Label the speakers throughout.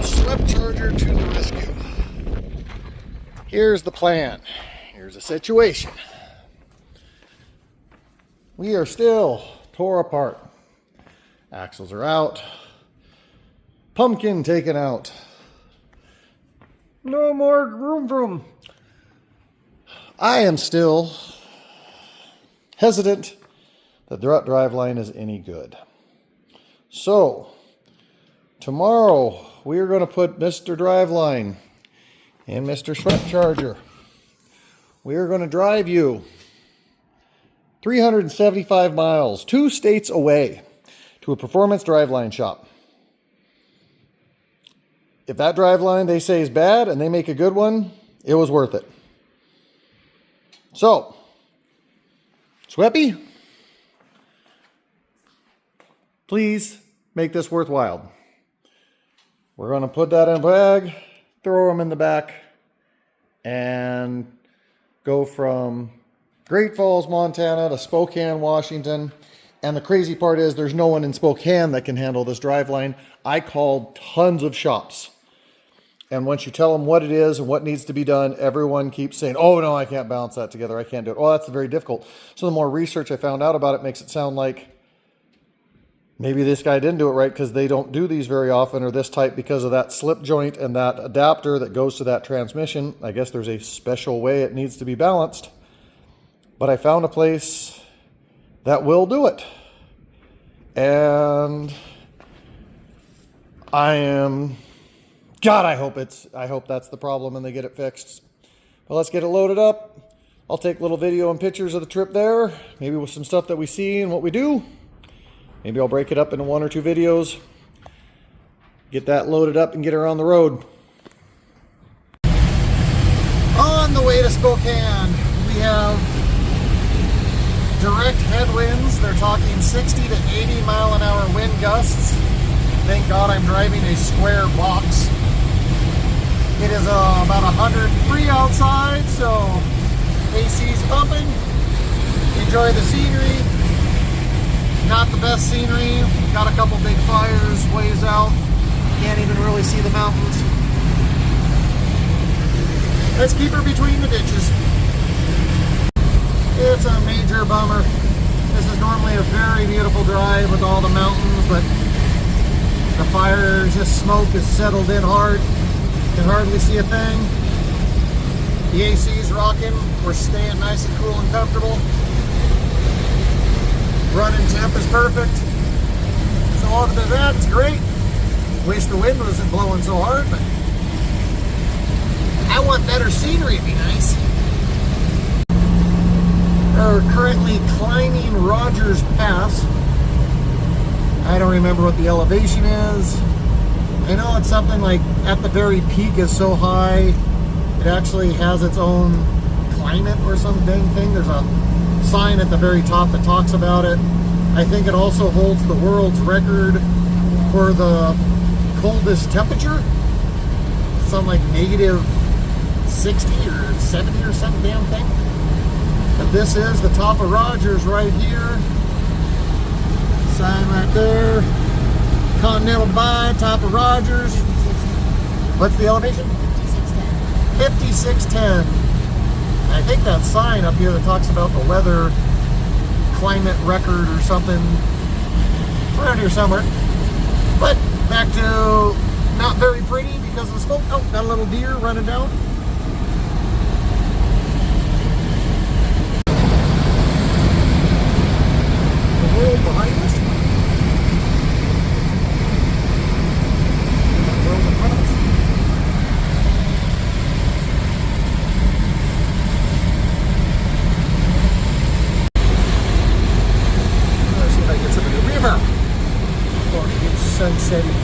Speaker 1: Swept Charger to the rescue. Here's the plan. Here's the situation. We are still tore apart. Axles are out. Pumpkin taken out. No more vroom. I am still hesitant that the Driveline is any good. So, tomorrow we are going to put Mr. Driveline and Mr. Swept Charger. We are going to drive you 375 miles, 2 states away, to a performance driveline shop. If that driveline they say is bad and they make a good one, it was worth it. So, Sweppy, please make this worthwhile. We're going to put that in a bag, throw them in the back, and go from Great Falls, Montana to Spokane, Washington. And the crazy part is there's no one in Spokane that can handle this driveline. I called tons of shops. And once you tell them what it is and what needs to be done, everyone keeps saying, oh, no, I can't balance that together. I can't do it. Oh, that's very difficult. So the more research I found out about it makes it sound like maybe this guy didn't do it right because they don't do these very often, or this type because of that slip joint and that adapter that goes to that transmission. I guess there's a special way it needs to be balanced. But I found a place that will do it. And I hope that's the problem and they get it fixed. But let's get it loaded up. I'll take little video and pictures of the trip there, maybe with some stuff that we see and what we do. Maybe I'll break it up into 1 or 2 videos. Get that loaded up and get her on the road. On the way to Spokane, we have direct headwinds. They're talking 60 to 80 mile an hour wind gusts. Thank God I'm driving a square box. It is about 103 outside, so AC's pumping. Enjoy the scenery. Not the best scenery. Got a couple big fires ways out. Can't even really see the mountains. Let's keep her between the ditches. It's a major bummer. This is normally a very beautiful drive with all the mountains, but the fire, just smoke has settled in hard. You can hardly see a thing. The AC's rocking. We're staying nice and cool and comfortable. Running temp is perfect. So other than that, it's great. Wish the wind wasn't blowing so hard, but I want better scenery, it'd be nice. We're currently climbing Rogers Pass. I don't remember what the elevation is. I know it's something like at the very peak is so high, it actually has its own climate or some dang thing. There's a sign at the very top that talks about it. I think it also holds the world's record for the coldest temperature. Some like negative 60 or 70 or some damn thing. But this is the top of Rogers right here. Sign right there. Continental Divide, top of Rogers. What's the elevation? 5610. I think that sign up here that talks about the weather climate record or something around here somewhere. But back to not very pretty because of the smoke. Oh, got a little deer running down. The world behind us. The world in front of us. Let's see if I can get some of the river. Before it gets sunsetting.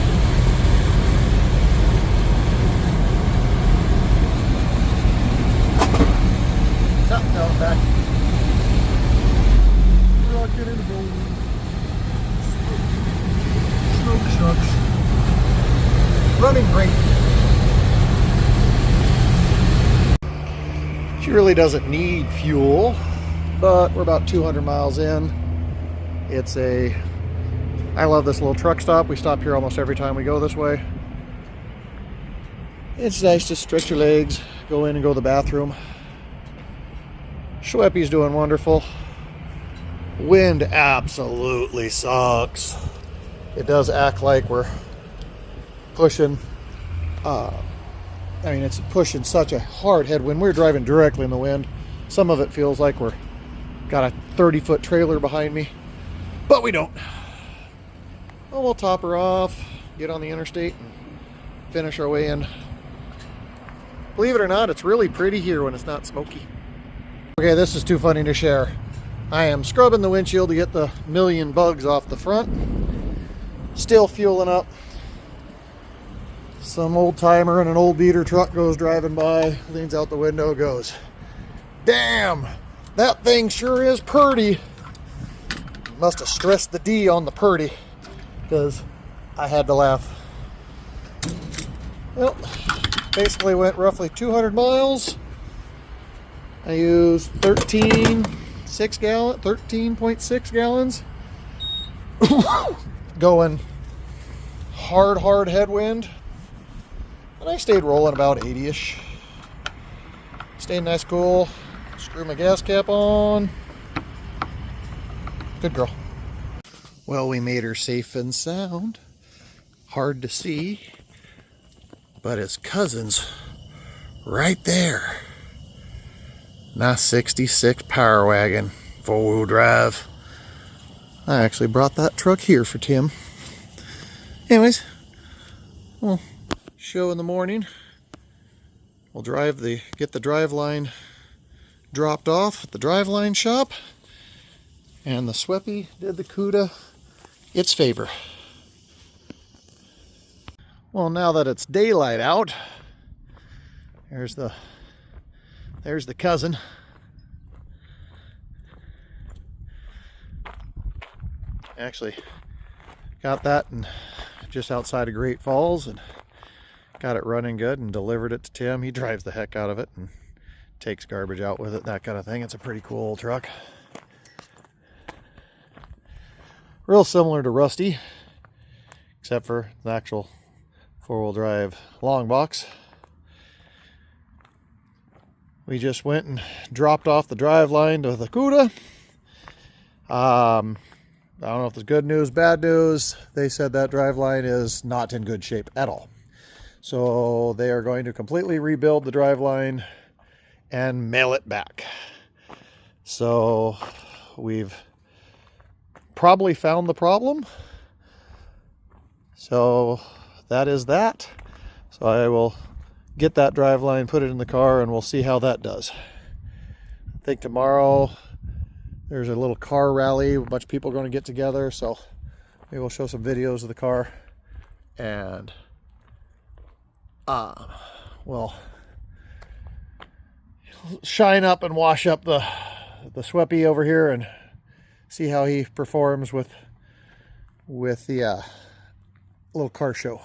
Speaker 1: Fell back. Rocket in the bowl. Smoke shucks. Running great. She really doesn't need fuel, but we're about 200 miles in. I love this little truck stop. We stop here almost every time we go this way. It's nice to stretch your legs, go in and go to the bathroom. Schweppy's doing wonderful. Wind absolutely sucks. It does act like we're pushing, it's pushing such a hard headwind. We're driving directly in the wind. Some of it feels like we're got a 30-foot trailer behind me, but we don't. Well, we'll top her off, get on the interstate, and finish our way in. Believe it or not, it's really pretty here when it's not smoky. Okay, this is too funny to share. I am scrubbing the windshield to get the million bugs off the front. Still fueling up. Some old timer in an old beater truck goes driving by, leans out the window, goes, "Damn, that thing sure is purty." Must have stressed the D on the purty, because I had to laugh. Well, basically went roughly 200 miles. I used 13.6 gallons. Going hard headwind. And I stayed rolling about 80-ish. Stayed nice cool. Screw my gas cap on. Good girl. Well, we made her safe and sound. Hard to see, but his cousin's right there. Nice 66 Power Wagon, 4-wheel drive. I actually brought that truck here for Tim. Anyways, well, show in the morning. We'll get the Driveline dropped off at the Driveline shop, and the Sweppy did the Cuda its favor. Well, now that it's daylight out, there's the cousin. Actually got that and just outside of Great Falls and got it running good and delivered it to Tim. He drives the heck out of it and takes garbage out with it, that kind of thing. It's a pretty cool old truck. Real similar to Rusty, except for the actual 4-wheel drive long box. We just went and dropped off the Driveline to the Cuda. I don't know if it's good news, bad news. They said that Driveline is not in good shape at all. So they are going to completely rebuild the Driveline and mail it back. So we've probably found the problem. So that is that. So I will get that Driveline, put it in the car, and we'll see how that does. I think tomorrow there's a little car rally. A bunch of people are going to get together, so maybe we'll show some videos of the car, and we'll shine up and wash up the Sweppy over here and see how he performs with the little car show.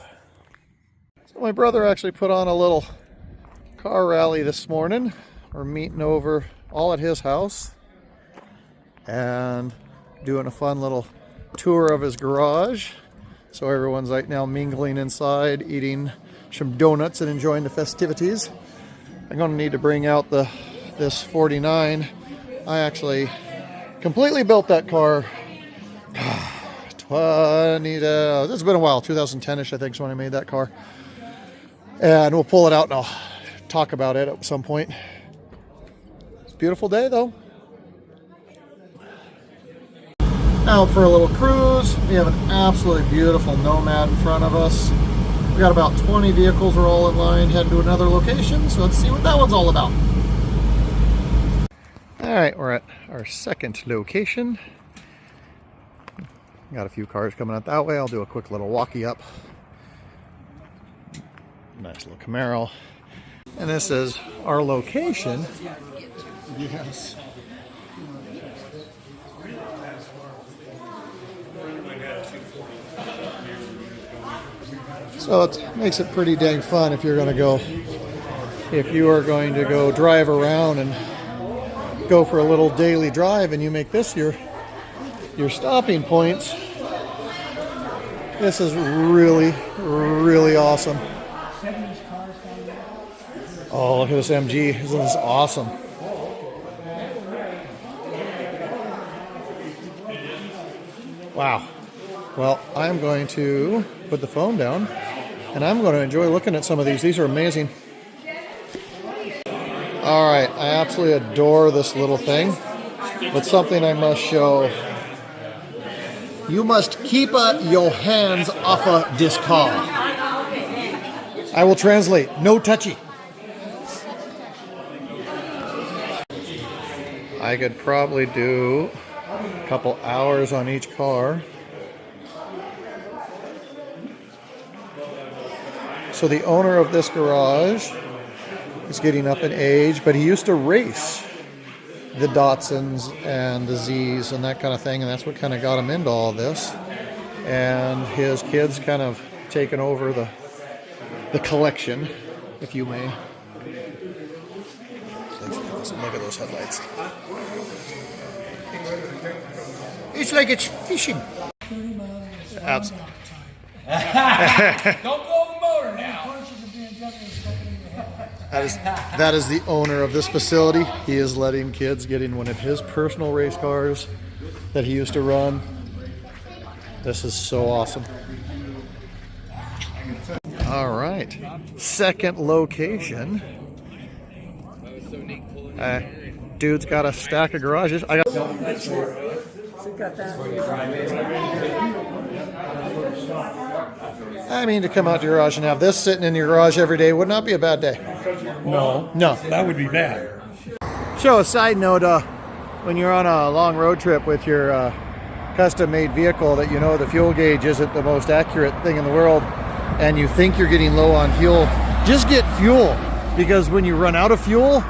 Speaker 1: So my brother actually put on a little car rally this morning. We're meeting over all at his house and doing a fun little tour of his garage. So everyone's right now mingling inside, eating some donuts and enjoying the festivities. I'm going to need to bring out this 49. I actually completely built that car. It's been a while. 2010-ish, I think, is when I made that car. And we'll pull it out and I'll talk about it at some point. It's a beautiful day, though. Out for a little cruise. We have an absolutely beautiful Nomad in front of us. We got about 20 vehicles. We're all in line heading to another location. So let's see what that one's all about. All right, we're at our second location. Got a few cars coming out that way. I'll do a quick little walkie up. Nice little Camaro. And this is our location. Yes. So it makes it pretty dang fun if you are going to go drive around and go for a little daily drive, and you make this your stopping points. This is really, really awesome. Oh, look at this MG. Isn't this awesome? Wow. Well, I'm going to put the phone down and I'm going to enjoy looking at some of these. These are amazing. All right. I absolutely adore this little thing, but something I must show. You must keep your hands off of this car. I will translate. No touchy. I could probably do a couple hours on each car. So the owner of this garage is getting up in age, but he used to race the Datsuns and the Z's and that kind of thing, and that's what kind of got him into all this. And his kids kind of taken over the collection, if you may. Look at those headlights. It's like it's fishing. Absolutely.
Speaker 2: Don't go over the motor now.
Speaker 1: That is the owner of this facility. He is letting kids get in one of his personal race cars that he used to run. This is so awesome. All right, second location. Dude's got a stack of garages. I got. I mean, to come out to your garage and have this sitting in your garage every day would not be a bad day.
Speaker 2: No, that would be bad.
Speaker 1: So, a side note: when you're on a long road trip with your custom-made vehicle, that you know the fuel gauge isn't the most accurate thing in the world, and you think you're getting low on fuel, just get fuel, because when you run out of fuel,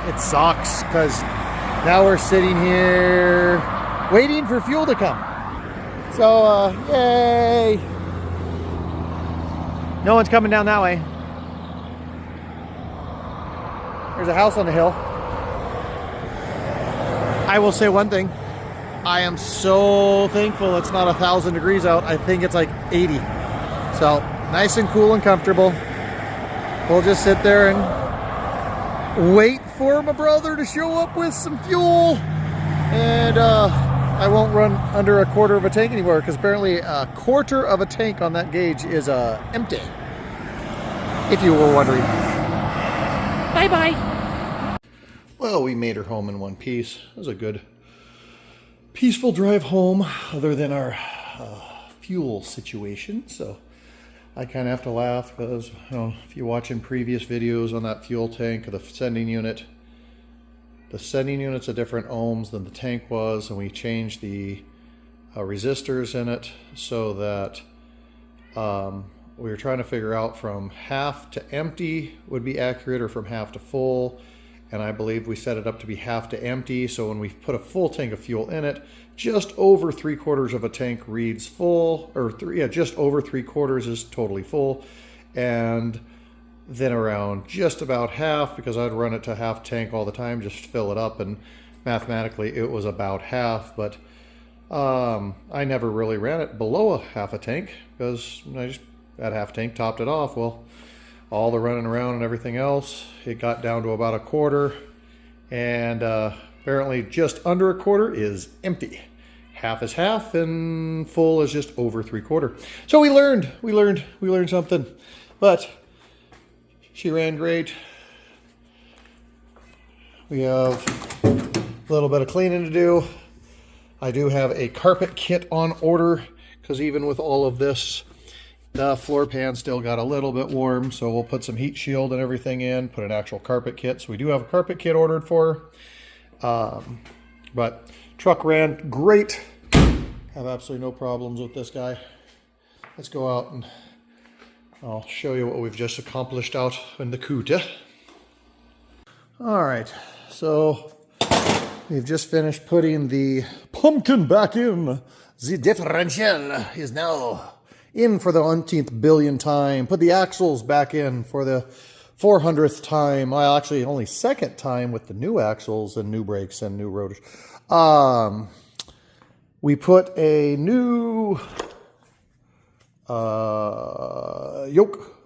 Speaker 1: it sucks, because now we're sitting here waiting for fuel to come. So, yay! No one's coming down that way. There's a house on the hill. I will say one thing. I am so thankful it's not 1,000 degrees out. I think it's like 80. So, nice and cool and comfortable. We'll just sit there and wait for my brother to show up with some fuel. And I won't run under a quarter of a tank anymore, because apparently a quarter of a tank on that gauge is empty. If you were wondering. Bye-bye. Well, we made her home in one piece. It was a good, peaceful drive home, other than our fuel situation. So I kind of have to laugh, because if you watch in previous videos on that fuel tank, the sending unit's a different ohms than the tank was, and we changed the resistors in it so that we were trying to figure out from half to empty would be accurate, or from half to full. And I believe we set it up to be half to empty. So when we put a full tank of fuel in it, just over 3/4 of a tank reads full, or just over 3/4 is totally full. And then around just about half, because I'd run it to half tank all the time, just fill it up, and mathematically it was about half. But I never really ran it below a half a tank, because I just at half tank topped it off. Well, all the running around and everything else, it got down to about 1/4, and apparently just under 1/4 is empty. Half is half, and full is just over 3/4. So we learned something. But she ran great. We have a little bit of cleaning to do. I do have a carpet kit on order, because even with all of this, the floor pan still got a little bit warm, so we'll put some heat shield and everything in, put an actual carpet kit. So we do have a carpet kit ordered for her. But truck ran great. Have absolutely no problems with this guy. Let's go out and I'll show you what we've just accomplished out in the Cuda. All right, so we've just finished putting the pumpkin back in. The differential is now in for the umpteenth billion time. Put the axles back in for the 400th time. Well, actually only second time with the new axles and new brakes and new rotors. We put a new yoke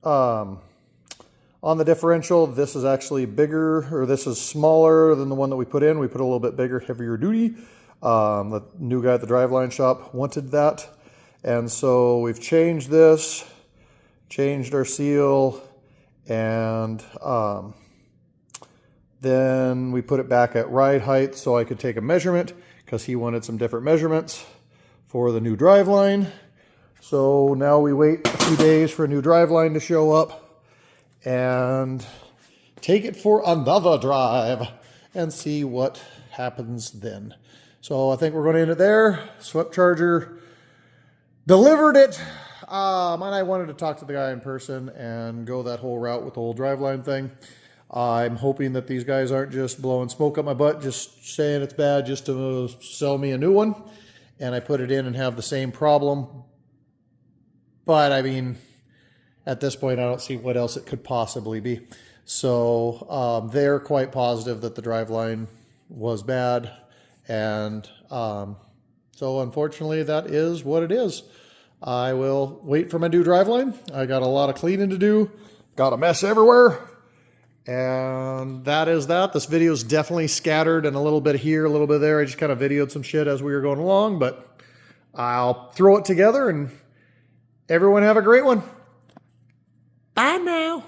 Speaker 1: on the differential, this is actually bigger, or this is smaller than the one that we put in. We put a little bit bigger, heavier duty. The new guy at the Driveline shop wanted that. And so we've changed this, changed our seal, and then we put it back at ride height so I could take a measurement because he wanted some different measurements for the new Driveline. So now we wait a few days for a new Driveline to show up and take it for another drive and see what happens then. So I think we're going to end it there. Swept charger delivered it. And I wanted to talk to the guy in person and go that whole route with the whole Driveline thing. I'm hoping that these guys aren't just blowing smoke up my butt, just saying it's bad just to sell me a new one. And I put it in and have the same problem. But I mean, at this point, I don't see what else it could possibly be. So they're quite positive that the Driveline was bad. And so unfortunately, that is what it is. I will wait for my new Driveline. I got a lot of cleaning to do. Got a mess everywhere. And that is that. This video is definitely scattered and a little bit here, a little bit there. I just kind of videoed some shit as we were going along. But I'll throw it together and everyone have a great one. Bye now.